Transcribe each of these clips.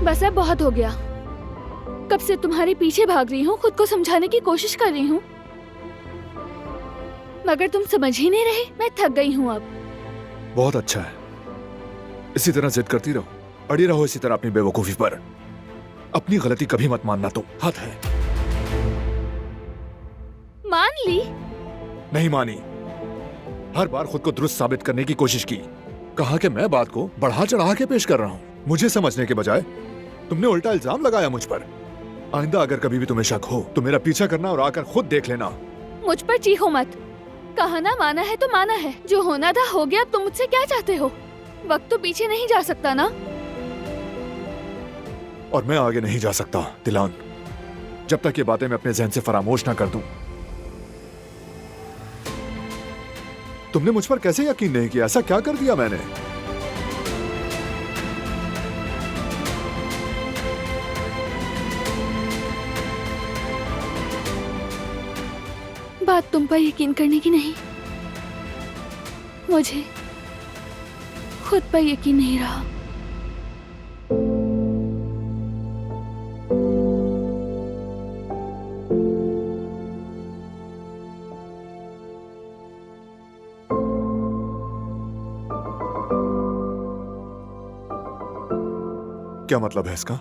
बस अब बहुत हो गया। कब से तुम्हारे पीछे भाग रही हूँ, खुद को समझाने की कोशिश कर रही हूँ, मगर तुम समझ ही नहीं रहे। मैं थक गई हूँ अब। बहुत अच्छा है, इसी तरह जिद करती रहो, अड़ी रहो इसी तरह अपनी बेवकूफी पर। अपनी गलती कभी मत मानना तुम, हद है। मान ली? नहीं मानी। हर बार खुद को दुरुस्त साबित करने की कोशिश की। कहा कि मैं बात को बढ़ा चढ़ा के पेश कर रहा हूँ। मुझे समझने के बजाय तुमने उल्टा इल्जाम लगाया मुझ पर। आइंदा अगर कभी भी तुम्हें शक हो तो मेरा पीछा करना और आकर खुद देख लेना। मुझ पर चीखो मत। कहा ना माना है तो माना है, जो होना था हो गया। तुम मुझसे क्या चाहते हो? वक्त तो पीछे नहीं जा सकता ना। और मैं आगे नहीं जा सकता दिलान, जब तक ये बातें मैं अपने जहन से फरामोश ना कर दूं। तुमने मुझ पर कैसे यकीन नहीं किया? ऐसा क्या कर दिया मैंने? बात तुम पर यकीन करने की नहीं, मुझे खुद पर यकीन नहीं रहा। क्या मतलब है इसका?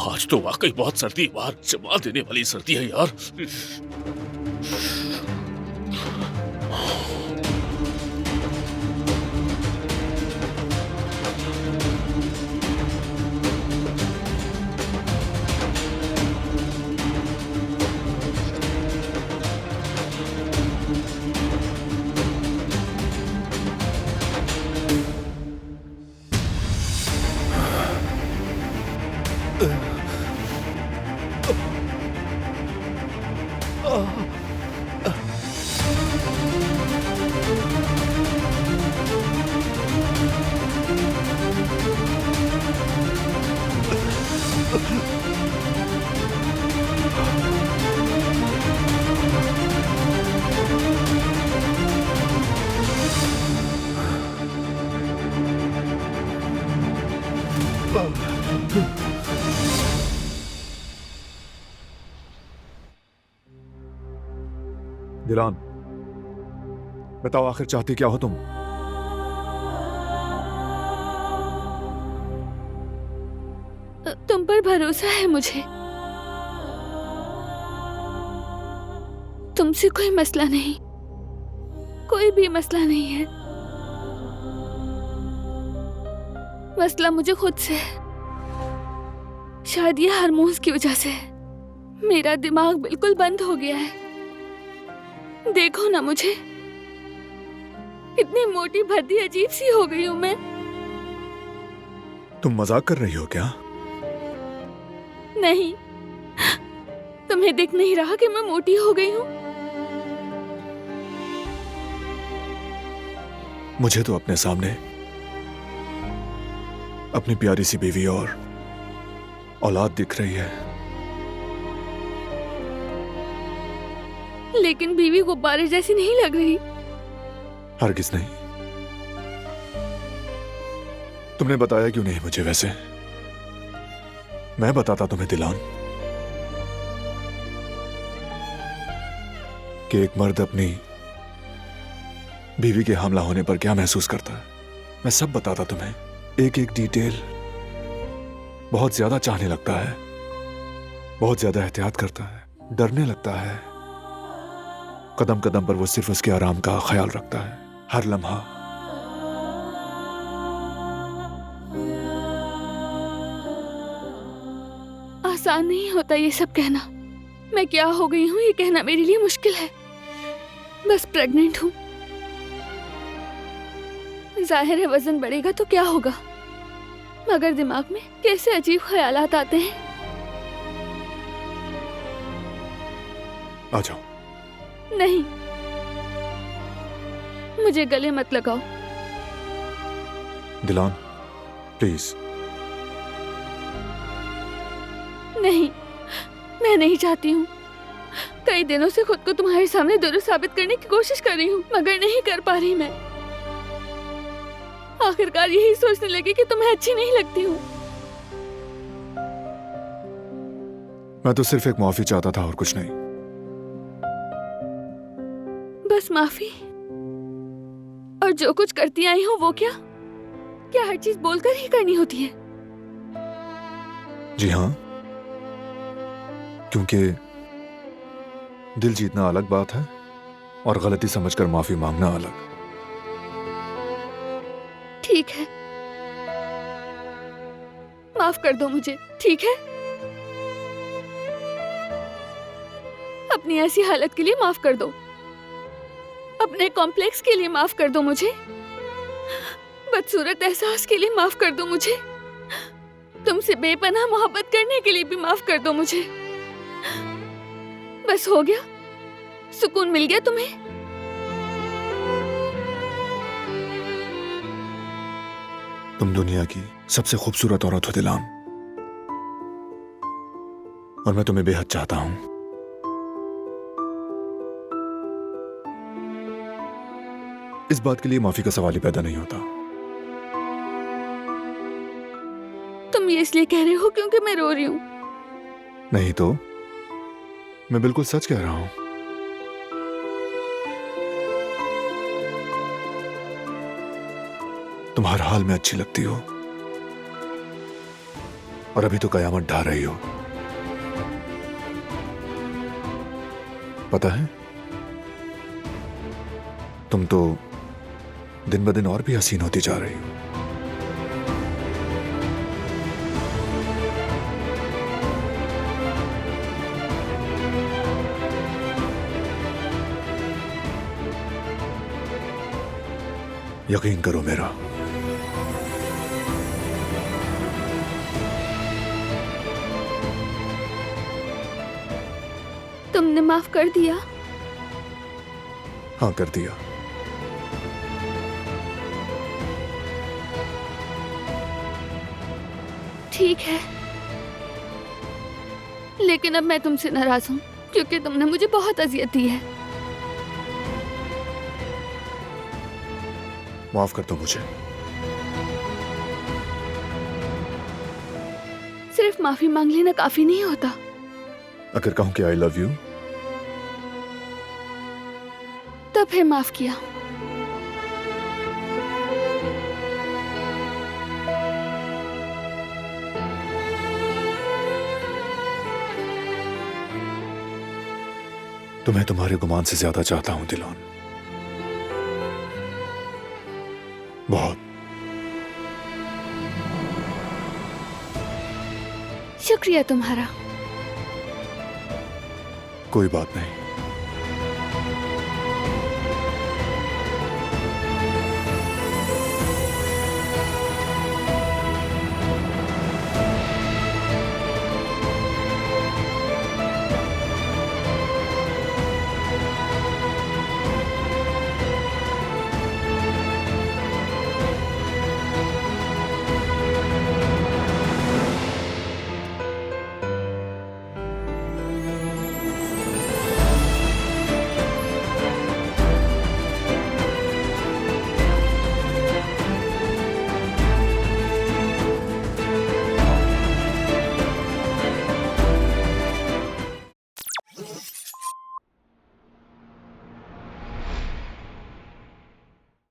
आज तो वाकई बहुत सर्दी है बाहर, जमा देने वाली सर्दी है यार। दिलान, बताओ आखिर चाहती क्या हो तुम? तुम पर भरोसा है मुझे। तुमसे कोई मसला नहीं, कोई भी मसला नहीं है। मसला मुझे खुद से है। शायद ये हार्मोन्स की वजह से है। मेरा दिमाग बिल्कुल बंद हो गया है। देखो ना मुझे, इतनी मोटी भद्दी अजीब सी हो गई हूं मैं। तुम मजाक कर रही हो क्या? नहीं, तुम्हें दिख नहीं रहा कि मैं मोटी हो गई हूं? मुझे तो अपने सामने अपनी प्यारी सी बीवी और औलाद दिख रही है। लेकिन बीवी गुब्बारे जैसी नहीं लग रही। हरगिज नहीं। तुमने बताया क्यों नहीं मुझे? वैसे मैं बताता तुम्हें दिलान कि एक मर्द अपनी बीवी के हमला होने पर क्या महसूस करता है। मैं सब बताता तुम्हें, एक एक डिटेल। बहुत ज्यादा चाहने लगता है, बहुत ज्यादा एहतियात करता है, डरने लगता है। कदम कदम पर वो सिर्फ उसके आराम का ख्याल रखता है, हर लम्हा। आसान नहीं होता ये सब कहना। मैं क्या हो गई हूँ ये कहना मेरे लिए मुश्किल है। बस प्रेग्नेंट हूँ। जाहिर है वजन बढ़ेगा तो क्या होगा, मगर दिमाग में कैसे अजीब ख्यालात आते हैं। आ जाओ। नहीं, मुझे गले मत लगाओ। दिलान, प्लीज। नहीं, मैं नहीं चाहती हूँ। कई दिनों से खुद को तुम्हारे सामने दुरुस्त साबित करने की कोशिश कर रही हूँ, मगर नहीं कर पा रही मैं। आखिरकार यही सोचने लगी कि तुम्हें अच्छी नहीं लगती हूँ। मैं तो सिर्फ एक माफी चाहता था और कुछ नहीं। बस माफी? और जो कुछ करती आई हूँ वो क्या? क्या हर चीज बोलकर ही करनी होती है? जी हाँ, क्योंकि दिल जीतना अलग बात है और गलती समझकर माफी मांगना अलग। ठीक है, माफ कर दो मुझे, ठीक है? अपनी ऐसी हालत के लिए माफ कर दो, अपने कॉम्प्लेक्स के लिए माफ कर दो मुझे, बदसूरत एहसास के लिए माफ कर दो मुझे, तुमसे बेपनाह मोहब्बत करने के लिए भी माफ कर दो मुझे। बस हो गया? सुकून मिल गया तुम्हें? तुम दुनिया की सबसे खूबसूरत औरत हो दिलान, और मैं तुम्हें बेहद चाहता हूं। इस बात के लिए माफी का सवाल ही पैदा नहीं होता। तुम ये इसलिए कह रहे हो क्योंकि मैं रो रही हूँ? नहीं तो मैं बिल्कुल सच कह रहा हूं। तुम हर हाल में अच्छी लगती हो, और अभी तो कयामत ढा रही हो। पता है, तुम तो दिन ब दिन और भी हसीन होती जा रही हो। यकीन करो मेरा। तुमने माफ कर दिया? हाँ, कर दिया। ठीक है, लेकिन अब मैं तुमसे नाराज हूँ क्योंकि तुमने मुझे बहुत अजियत दी है। माफ कर दो मुझे। सिर्फ माफी मांग लेना काफी नहीं होता। अगर कहूं कि आई लव यू, तो फिर माफ किया। तुम्हें तुम्हारे गुमान से ज्यादा चाहता हूं दिलान, बहुत। शुक्रिया तुम्हारा। कोई बात नहीं।